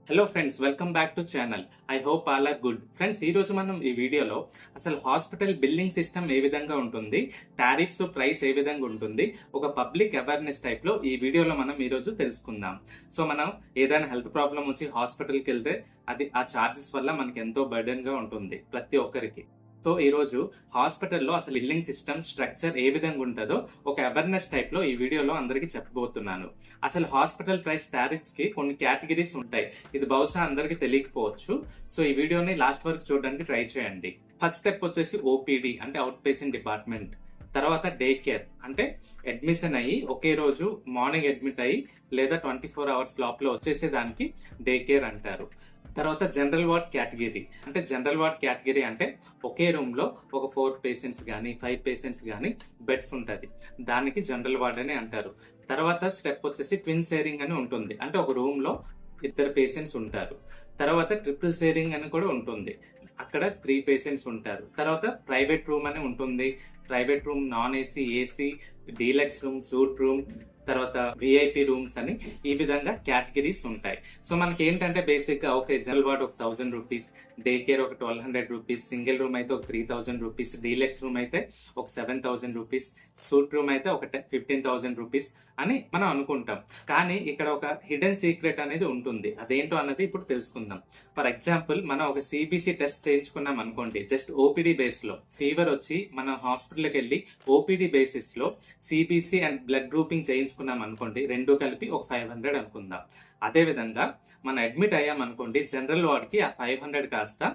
Hello friends, welcome back to channel. I hope all are good. Friends, ఈ రోజు మనం ఈ వీడియోలో అసలు హాస్పిటల్ బిల్లింగ్ సిస్టమ్ ఏ విధంగా ఉంటుంది, టారిఫ్స్ ప్రైస్ ఏ విధంగా ఉంటుంది, ఒక పబ్లిక్ అవేర్నెస్ టైప్ లో ఈ వీడియోలో మనం ఈ రోజు తెలుసుకుందాం. సో మనం ఏదైనా హెల్త్ ప్రాబ్లం వచ్చి హాస్పిటల్కి వెళ్తే అది ఆ చార్జెస్ వల్ల మనకి ఎంతో బర్డెన్ గా ఉంటుంది ప్రతి ఒక్కరికి. సో ఈ రోజు హాస్పిటల్లో అసలు బిల్లింగ్ సిస్టమ్ స్ట్రక్చర్ ఏ విధంగా ఉంటుందో ఒక అవేర్నెస్ టైప్ లో ఈ వీడియోలో అందరికి చెప్పబోతున్నాను. అసలు హాస్పిటల్ ప్రైస్ టారిఫ్స్ కి కొన్ని కేటగిరీస్ ఉంటాయి. ఇది బహుశా అందరికి తెలియకపోవచ్చు. సో ఈ వీడియోని లాస్ట్ వరకు చూడడానికి ట్రై చేయండి. ఫస్ట్ స్టెప్ వచ్చేసి ఓపీడీ అంటే అవుట్ పేషెంట్ డిపార్ట్మెంట్. తర్వాత డే కేర్ అంటే అడ్మిషన్ అయ్యి ఒకే రోజు మార్నింగ్ అడ్మిట్ అయ్యి లేదా 24 అవర్స్ లోపల వచ్చేసే దానికి డే కేర్ అంటారు. తర్వాత జనరల్ వార్డ్ కేటగిరీ అంటే జనరల్ వార్డ్ కేటగిరీ అంటే ఒకే రూమ్ లో ఒక 4 పేషెంట్స్ కానీ 5 పేషెంట్స్ కానీ బెడ్స్ ఉంటుంది, దానికి జనరల్ వార్డ్ అని అంటారు. తర్వాత స్టెప్ వచ్చేసి ట్విన్ షేరింగ్ అని ఉంటుంది, అంటే ఒక రూమ్ లో 2 పేషెంట్స్ ఉంటారు. తర్వాత ట్రిపుల్ షేరింగ్ అని కూడా ఉంటుంది, అక్కడ 3 పేషెంట్స్ ఉంటారు. తర్వాత ప్రైవేట్ రూమ్ అని ఉంటుంది, private room non AC, AC, deluxe room, suite room, తర్వాత విఐపి రూమ్స్ అని ఈ విధంగా కేటగిరీస్ ఉంటాయి. సో మనకి ఏంటంటే బేసిక్ గా ఓకే జనరల్ వార్డ్ ఒక 1000 రూపీస్, డే కేర్ ఒక 1200 రూపీస్, సింగిల్ రూమ్ అయితే ఒక 3000 రూపీస్, డీలక్స్ రూమ్ అయితే ఒక 7000 రూపీస్, సూట్ రూమ్ అయితే ఒక 15,000 రూపీస్ అని మనం అనుకుంటాం. కానీ ఇక్కడ ఒక హిడెన్ సీక్రెట్ అనేది ఉంటుంది. అదేంటో అన్నది ఇప్పుడు తెలుసుకుందాం. ఫర్ ఎగ్జాంపుల్ మనం ఒక సిబిసి టెస్ట్ చేయించుకున్నాం అనుకోండి, జస్ట్ ఓపీడీ బేస్ లో ఫీవర్ వచ్చి మనం హాస్పిటల్కి వెళ్ళి ఓపీడీ బేసిస్ లో సిబిసి అండ్ బ్లడ్ గ్రూపింగ్ చేయించుకున్నాం అనుకోండి, రెండు కలిపి ఒక 500 అనుకుందాం. అదే విధంగా మనం అడ్మిట్ అయ్యాం అనుకోండి, జనరల్ వార్డ్ కి ఆ 500 కాస్త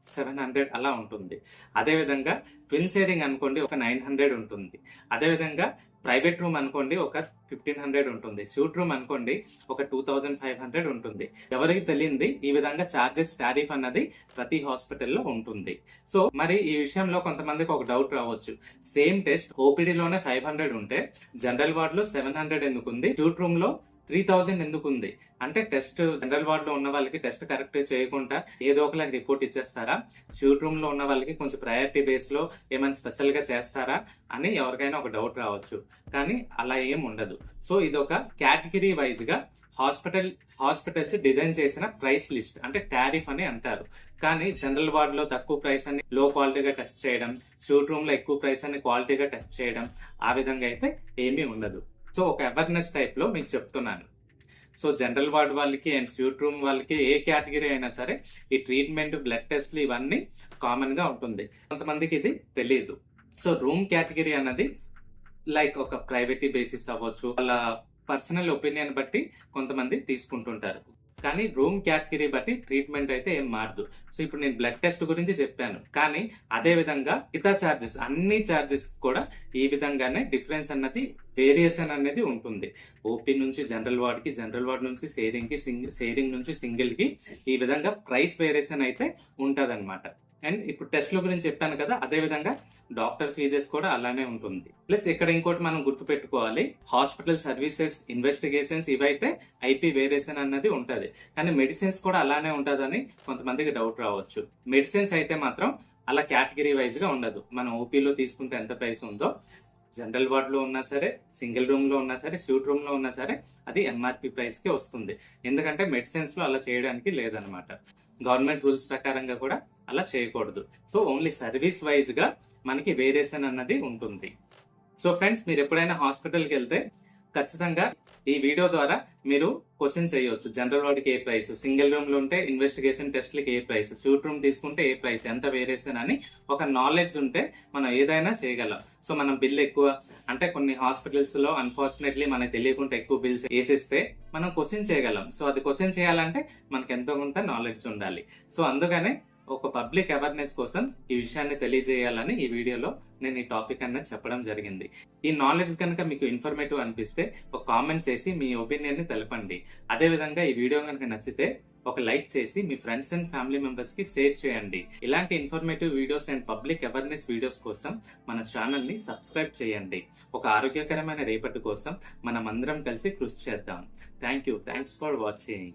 700 అలా ఉంటుంది. అదే విధంగా ట్విన్ షేరింగ్ అనుకోండి ఒక 900 ఉంటుంది. అదే విధంగా ప్రైవేట్ రూమ్ అనుకోండి ఒక 1500 ఉంటుంది, సూట్ రూమ్ అనుకోండి ఒక 2500 ఉంటుంది. ఎవరికి తెలియంది ఈ విధంగా చార్జెస్ టారిఫ్ అన్నది ప్రతి హాస్పిటల్లో ఉంటుంది. సో మరి ఈ విషయంలో కొంతమందికి ఒక డౌట్ రావచ్చు, సేమ్ టెస్ట్ ఓపీడీలోనే 500 ఉంటే జనరల్ వార్డ్ లో 700 ఎందుకు ఉంది, సూట్ రూమ్ లో 3000 ఎందుకు ఉంది? అంటే టెస్ట్ జనరల్ వార్డ్ లో ఉన్న వాళ్ళకి టెస్ట్ కరెక్ట్ చేయకుండా ఏదో ఒకలాగా రిపోర్ట్ ఇచ్చేస్తారా, సూట్ రూమ్ లో ఉన్న వాళ్ళకి కొంచెం ప్రయారిటీ బేస్ లో ఏమైనా స్పెషల్ గా చేస్తారా అని ఎవరికైనా ఒక డౌట్ రావచ్చు. కానీ అలా ఏం ఉండదు. సో ఇది ఒక కేటగిరీ వైజ్ గా హాస్పిటల్స్ డిజైన్ చేసిన ప్రైస్ లిస్ట్ అంటే టారిఫ్ అని అంటారు. కానీ జనరల్ వార్డ్ లో తక్కువ ప్రైస్ అని లో క్వాలిటీగా టెస్ట్ చేయడం, సూట్ రూమ్ లో ఎక్కువ ప్రైస్ అని క్వాలిటీగా టెస్ట్ చేయడం, ఆ విధంగా అయితే ఏమీ ఉండదు. సో ఒక అవేర్నెస్ టైప్ లో మీకు చెప్తున్నాను. సో జనరల్ వార్డ్ వాళ్ళకి అండ్ స్యూట్ రూమ్ వాళ్ళకి ఏ కేటగిరీ అయినా సరే ఈ ట్రీట్మెంట్, బ్లడ్ టెస్ట్లు ఇవన్నీ కామన్ గా ఉంటుంది. కొంతమందికి ఇది తెలియదు. సో రూమ్ కేటగిరీ అన్నది లైక్ ఒక ప్రైవేటీ బేసిస్ అవ్వచ్చు, వాళ్ళ పర్సనల్ ఒపీనియన్ బట్టి కొంతమంది తీసుకుంటుంటారు. కానీ రూమ్ కేటగిరీ బట్టి ట్రీట్మెంట్ అయితే ఏం మారదు. సో ఇప్పుడు నేను బ్లడ్ టెస్ట్ గురించి చెప్పాను, కానీ అదే విధంగా ఇతర చార్జెస్ అన్ని చార్జెస్ కూడా ఈ విధంగానే డిఫరెన్స్ అన్నది వేరియేషన్ అనేది ఉంటుంది. ఓపీ నుంచి జనరల్ వార్డ్ కి, జనరల్ వార్డ్ నుంచి షేరింగ్ నుంచి సింగిల్ కి ఈ విధంగా ప్రైస్ వేరియేషన్ అయితే ఉంటదన్నమాట. అండ్ ఇప్పుడు టెస్ట్ల గురించి చెప్పాను కదా, అదే విధంగా డాక్టర్ ఫీజెస్ కూడా అలానే ఉంటుంది. ప్లస్ ఇక్కడ ఇంకోటి మనం గుర్తుపెట్టుకోవాలి, హాస్పిటల్ సర్వీసెస్, ఇన్వెస్టిగేషన్స్ ఇవైతే ఐపీ వేరియేషన్ అన్నది ఉంటది. కానీ మెడిసిన్స్ కూడా అలానే ఉంటదని కొంతమందికి డౌట్ రావచ్చు. మెడిసిన్స్ అయితే మాత్రం అలా కేటగిరీ వైజ్ గా ఉండదు. మనం ఓపీలో తీసుకుంటే ఎంత ప్రైస్ ఉందో జనరల్ వార్డ్ లో ఉన్నా సరే, సింగిల్ రూమ్ లో ఉన్నా సరే, సూట్ రూమ్ లో ఉన్నా సరే అది ఎంఆర్పి ప్రైస్ కి వస్తుంది. ఎందుకంటే మెడిసిన్స్ లో అలా చేయడానికి లేదనమాట. గవర్నమెంట్ రూల్స్ ప్రకారంగా కూడా అలా చేయకూడదు. సో ఓన్లీ సర్వీస్ వైజ్ గా మనకి వేరియేషన్ అన్నది ఉంటుంది. సో ఫ్రెండ్స్, మీరు ఎప్పుడైనా హాస్పిటల్కి వెళ్తే ఖచ్చితంగా ఈ వీడియో ద్వారా మీరు క్వశ్చన్ చేయవచ్చు. జనరల్ వార్డ్కి ఏ ప్రైస్, సింగిల్ రూమ్ లో ఉంటే ఇన్వెస్టిగేషన్ టెస్ట్లకి ఏ ప్రైస్, సూట్ రూమ్ తీసుకుంటే ఏ ప్రైస్, ఎంత వేరియేషన్ అని ఒక నాలెడ్జ్ ఉంటే మనం ఏదైనా చేయగలం. సో మనం బిల్ ఎక్కువ అంటే కొన్ని హాస్పిటల్స్ లో అన్ఫార్చునేట్లీ మనకు తెలియకుండా ఎక్కువ బిల్స్ వేసేస్తే మనం క్వశ్చన్ చేయగలం. సో అది క్వశ్చన్ చేయాలంటే మనకి ఎంతో కొంత నాలెడ్జ్ ఉండాలి. సో అందుకనే ఒక పబ్లిక్ అవేర్నెస్ కోసం ఈ విషయాన్ని తెలియజేయాలని ఈ వీడియోలో నేను ఈ టాపిక్ అన్నది చెప్పడం జరిగింది. ఈ నాలెడ్జ్ కనుక మీకు ఇన్ఫర్మేటివ్ అనిపిస్తే ఒక కామెంట్స్ చేసి మీ ఒపీనియన్ ని తెలపండి. అదే విధంగా ఈ వీడియో కనుక నచ్చితే ఒక లైక్ చేసి మీ ఫ్రెండ్స్ అండ్ ఫ్యామిలీ మెంబర్స్ కి షేర్ చేయండి. ఇలాంటి informative videos and public awareness videos కోసం మన ఛానల్ ని సబ్స్క్రైబ్ చేయండి. ఒక ఆరోగ్యకరమైన రేపటి కోసం మనం అందరం కలిసి కృషి చేద్దాం. Thanks for watching.